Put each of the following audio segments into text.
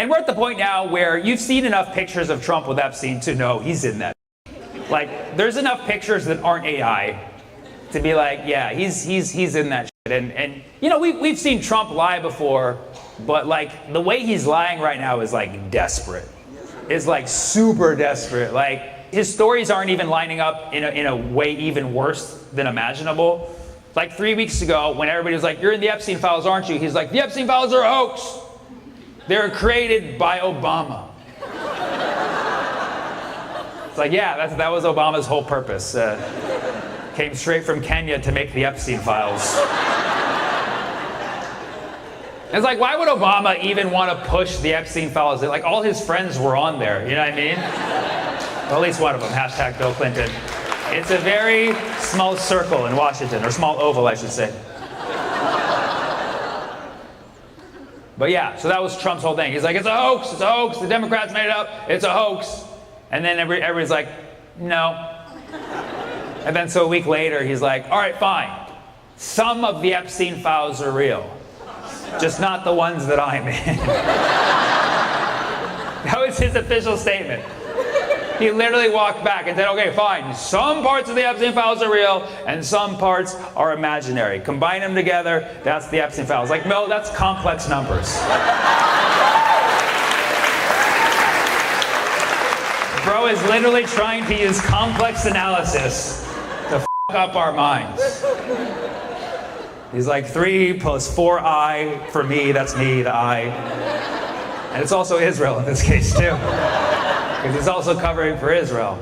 And we're at the point now where you've seen enough pictures of Trump with Epstein to know he's in that. Like, there's enough pictures that aren't AI to be like, yeah, he's in that shit. And you know, we've seen Trump lie before, but like the way he's lying right now is like desperate. It's like super desperate. Like, his stories aren't even lining up in a way even worse than imaginable. Like 3 weeks ago, when everybody was like, you're in the Epstein files, aren't you? He's like, the Epstein files are a hoax. They're created by Obama. It's like, yeah, that was Obama's whole purpose. Came straight from Kenya to make the Epstein files. It's like, why would Obama even want to push the Epstein files? Like, all his friends were on there, you know what I mean? Well, at least one of them, hashtag Bill Clinton. It's a very small circle in Washington, or small oval, I should say. But yeah, so that was Trump's whole thing. He's like, it's a hoax, the Democrats made it up, it's a hoax. And then everybody's like, no. And then so a week later, he's like, all right, fine. Some of the Epstein files are real, just not the ones that I'm in. That was his official statement. He literally walked back and said, okay, fine, some parts of the Epstein files are real and some parts are imaginary. Combine them together, that's the Epstein files. Like, no, that's complex numbers. Bro is literally trying to use complex analysis to f up our minds. He's like 3 plus 4I for me, that's me, the I. And it's also Israel in this case too. Because he's also covering for Israel.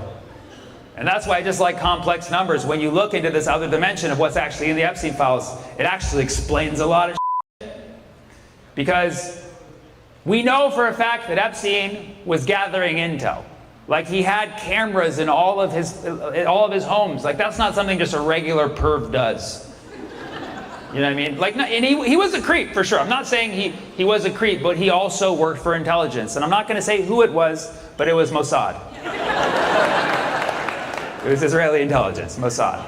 And that's why I just like complex numbers. When you look into this other dimension of what's actually in the Epstein files, it actually explains a lot of shit. Because we know for a fact that Epstein was gathering intel. Like, he had cameras in all of his homes. Like, that's not something just a regular perv does. You know what I mean? Like, and he was a creep, for sure. I'm not saying he was a creep, but he also worked for intelligence. And I'm not going to say who it was, but it was Mossad. It was Israeli intelligence, Mossad.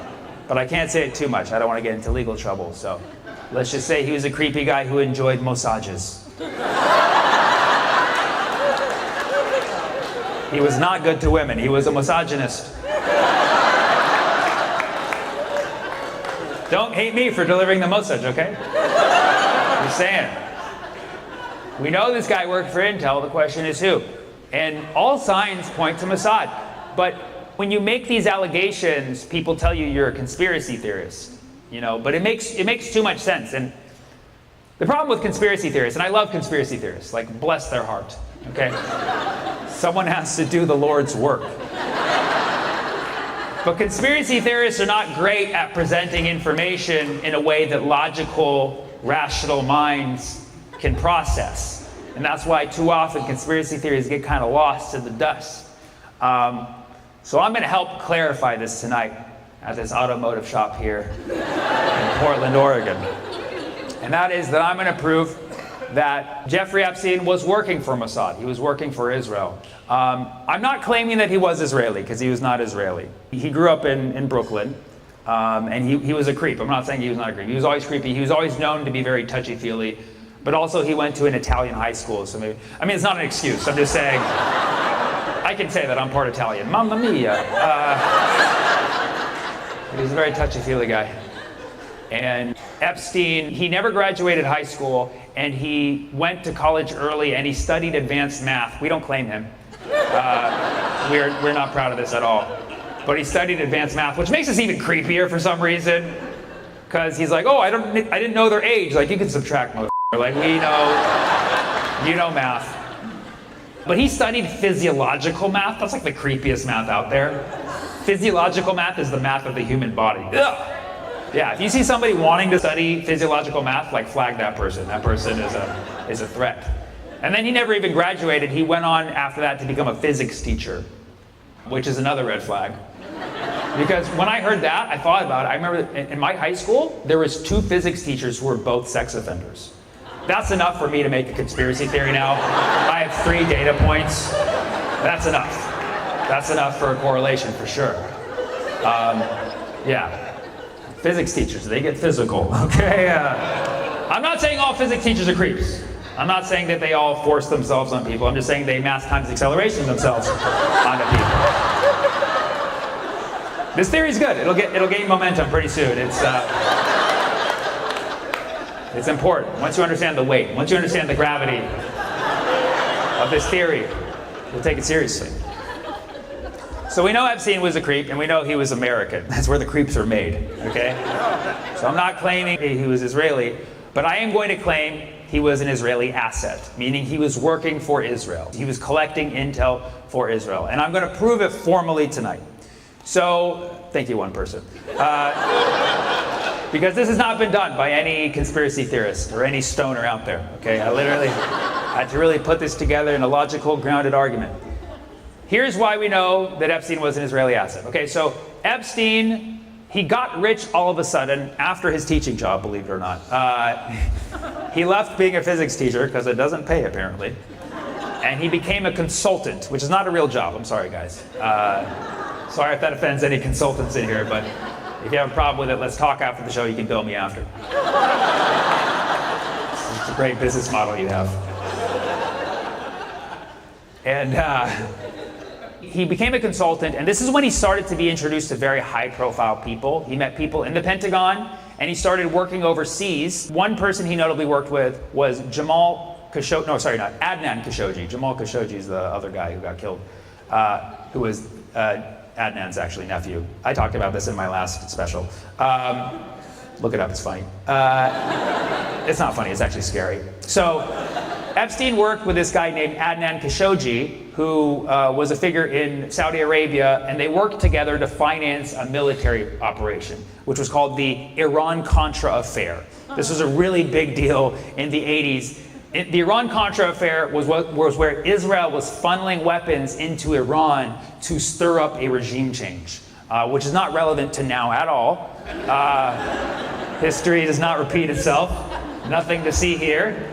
But I can't say it too much. I don't want to get into legal trouble. So let's just say he was a creepy guy who enjoyed Mossages. He was not good to women. He was a misogynist. Don't hate me for delivering the Mossad, okay? Just saying. We know this guy worked for Intel. The question is who? And all signs point to Mossad. But when you make these allegations, people tell you you're a conspiracy theorist. You know, but it makes too much sense. And the problem with conspiracy theorists, and I love conspiracy theorists, like, bless their heart, okay? Someone has to do the Lord's work. But conspiracy theorists are not great at presenting information in a way that logical, rational minds can process. And that's why too often conspiracy theories get kind of lost in the dust. So I'm going to help clarify this tonight at this automotive shop here in Portland, Oregon. And that is that I'm going to prove that Jeffrey Epstein was working for Mossad. He was working for Israel. I'm not claiming that he was Israeli, because he was not Israeli. He grew up in Brooklyn, and he was a creep. I'm not saying he was not a creep. He was always creepy. He was always known to be very touchy-feely. But also he went to an Italian high school, so maybe, I mean, it's not an excuse. I'm just saying, I can say that I'm part Italian. Mamma mia. He was a very touchy-feely guy. And Epstein, he never graduated high school, and he went to college early, and he studied advanced math. We don't claim him. We're not proud of this at all. But he studied advanced math, which makes us even creepier for some reason. Because he's like, oh, I didn't know their age. Like, you can subtract, motherfucker. Like, we know, you know math. But he studied physiological math. That's like the creepiest math out there. Physiological math is the math of the human body. Ugh. Yeah, if you see somebody wanting to study physiological math, like, flag that person. That person is a threat. And then he never even graduated. He went on after that to become a physics teacher, which is another red flag. Because when I heard that, I thought about it. I remember in my high school, there was 2 physics teachers who were both sex offenders. That's enough for me to make a conspiracy theory now. I have 3 data points. That's enough. That's enough for a correlation, for sure. Yeah. Physics teachers, they get physical, okay? I'm not saying all physics teachers are creeps. I'm not saying that they all force themselves on people. I'm just saying they mass times acceleration themselves onto people. This theory is good. It'll gain momentum pretty soon. It's important. Once you understand the weight, once you understand the gravity of this theory, you'll take it seriously. So we know Epstein was a creep, and we know he was American. That's where the creeps are made, okay? So I'm not claiming he was Israeli, but I am going to claim he was an Israeli asset, meaning he was working for Israel. He was collecting intel for Israel, and I'm going to prove it formally tonight. So, thank you, one person. Because this has not been done by any conspiracy theorist or any stoner out there, okay? I literally had to really put this together in a logical, grounded argument. Here's why we know that Epstein was an Israeli asset. Okay, so Epstein, he got rich all of a sudden after his teaching job, believe it or not. He left being a physics teacher because it doesn't pay, apparently. And he became a consultant, which is not a real job. I'm sorry, guys. Sorry if that offends any consultants in here, but if you have a problem with it, let's talk after the show. You can bill me after. It's a great business model you have. And he became a consultant, and this is when he started to be introduced to very high-profile people. He met people in the Pentagon, and he started working overseas. One person he notably worked with was Adnan Khashoggi. Jamal Khashoggi is the other guy who got killed, who was Adnan's actually nephew. I talked about this in my last special. Look it up, it's funny. It's not funny, it's actually scary. So Epstein worked with this guy named Adnan Khashoggi, who was a figure in Saudi Arabia, and they worked together to finance a military operation, which was called the Iran-Contra affair. This was a really big deal in the 80s. The Iran-Contra affair was where Israel was funneling weapons into Iran to stir up a regime change, which is not relevant to now at all. History does not repeat itself. Nothing to see here.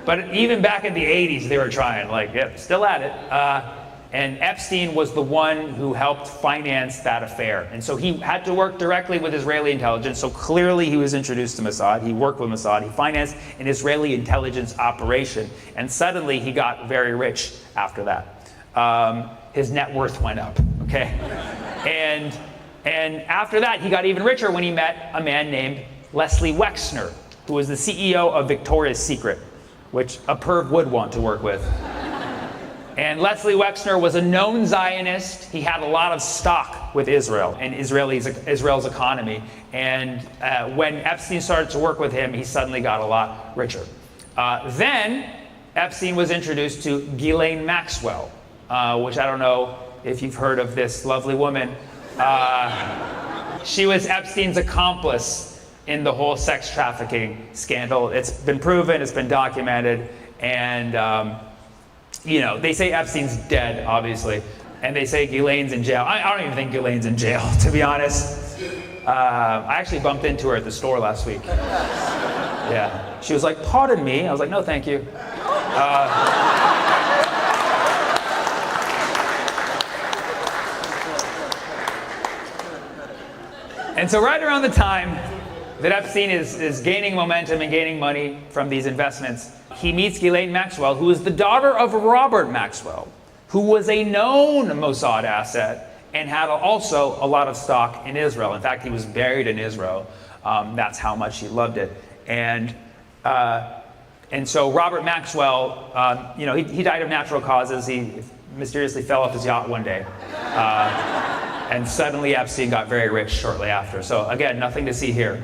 But even back in the 80s, they were trying, still at it. And Epstein was the one who helped finance that affair. And so he had to work directly with Israeli intelligence. So clearly he was introduced to Mossad. He worked with Mossad. He financed an Israeli intelligence operation. And suddenly he got very rich after that. His net worth went up, okay? And after that, he got even richer when he met a man named Leslie Wexner, who was the CEO of Victoria's Secret, which a perv would want to work with. And Leslie Wexner was a known Zionist. He had a lot of stock with Israel and Israel's economy. And when Epstein started to work with him, he suddenly got a lot richer. Then Epstein was introduced to Ghislaine Maxwell, which I don't know if you've heard of this lovely woman. She was Epstein's accomplice in the whole sex trafficking scandal. It's been proven, it's been documented, and they say Epstein's dead, obviously, and they say Ghislaine's in jail. I don't even think Ghislaine's in jail, to be honest. I actually bumped into her at the store last week. Yeah. She was like, "Pardon me." I was like, "No, thank you." And so right around the time that Epstein is gaining momentum and gaining money from these investments, he meets Ghislaine Maxwell, who is the daughter of Robert Maxwell, who was a known Mossad asset and had also a lot of stock in Israel. In fact, he was buried in Israel. That's how much he loved it. And so Robert Maxwell, he died of natural causes. He mysteriously fell off his yacht one day. And suddenly Epstein got very rich shortly after. So again, nothing to see here.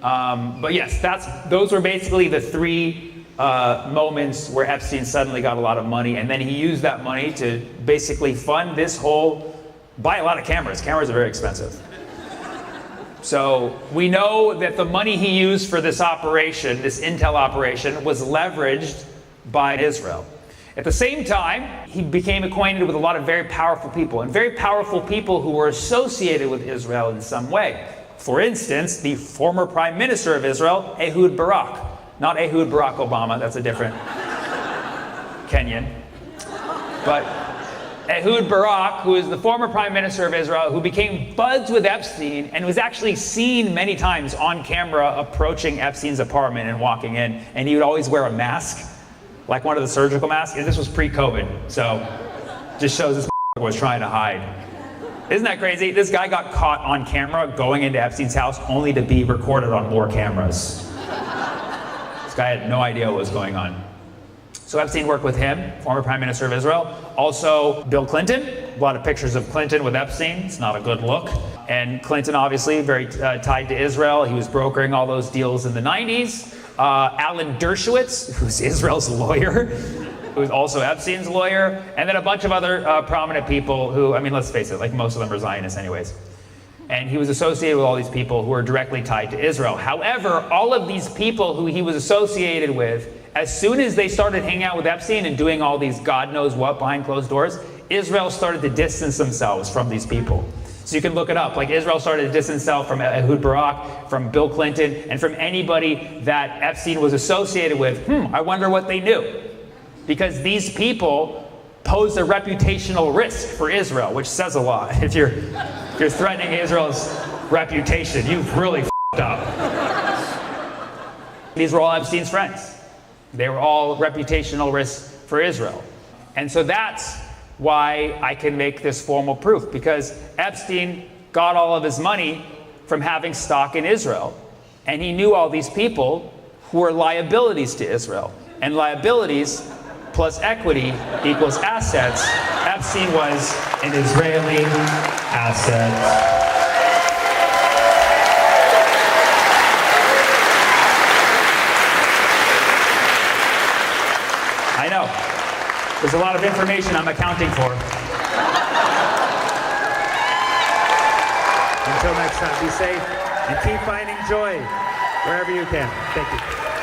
But yes, those were basically the three moments where Epstein suddenly got a lot of money, and then he used that money to basically fund buy a lot of cameras. Cameras are very expensive. So we know that the money he used for this operation, this intel operation, was leveraged by Israel. At the same time, he became acquainted with a lot of very powerful people, and very powerful people who were associated with Israel in some way. For instance, the former Prime Minister of Israel, Ehud Barak. Not Ehud Barack Obama, that's a different Kenyan. But Ehud Barak, who is the former prime minister of Israel, who became buds with Epstein and was actually seen many times on camera approaching Epstein's apartment and walking in, and he would always wear a mask, like one of the surgical masks, and this was pre-COVID, so just shows this was trying to hide. Isn't that crazy? This guy got caught on camera going into Epstein's house only to be recorded on more cameras. This guy had no idea what was going on. So Epstein worked with him, former prime minister of Israel. Also, Bill Clinton. A lot of pictures of Clinton with Epstein. It's not a good look. And Clinton, obviously, very tied to Israel. He was brokering all those deals in the 90s. Alan Dershowitz, who's Israel's lawyer, who was also Epstein's lawyer. And then a bunch of other prominent people who, I mean, let's face it, like most of them are Zionists anyways. And he was associated with all these people who were directly tied to Israel. However, all of these people who he was associated with, as soon as they started hanging out with Epstein and doing all these God knows what behind closed doors, Israel started to distance themselves from these people. So you can look it up. Like Israel started to distance itself from Ehud Barak, from Bill Clinton, and from anybody that Epstein was associated with. I wonder what they knew. Because these people pose a reputational risk for Israel, which says a lot. If you're threatening Israel's reputation, you've really f***ed up. These were all Epstein's friends. They were all reputational risks for Israel. And so that's why I can make this formal proof, because Epstein got all of his money from having stock in Israel. And he knew all these people who were liabilities to Israel. And liabilities plus equity equals assets. Epstein was an Israeli asset. I know. There's a lot of information I'm accounting for. Until next time, be safe and keep finding joy wherever you can. Thank you.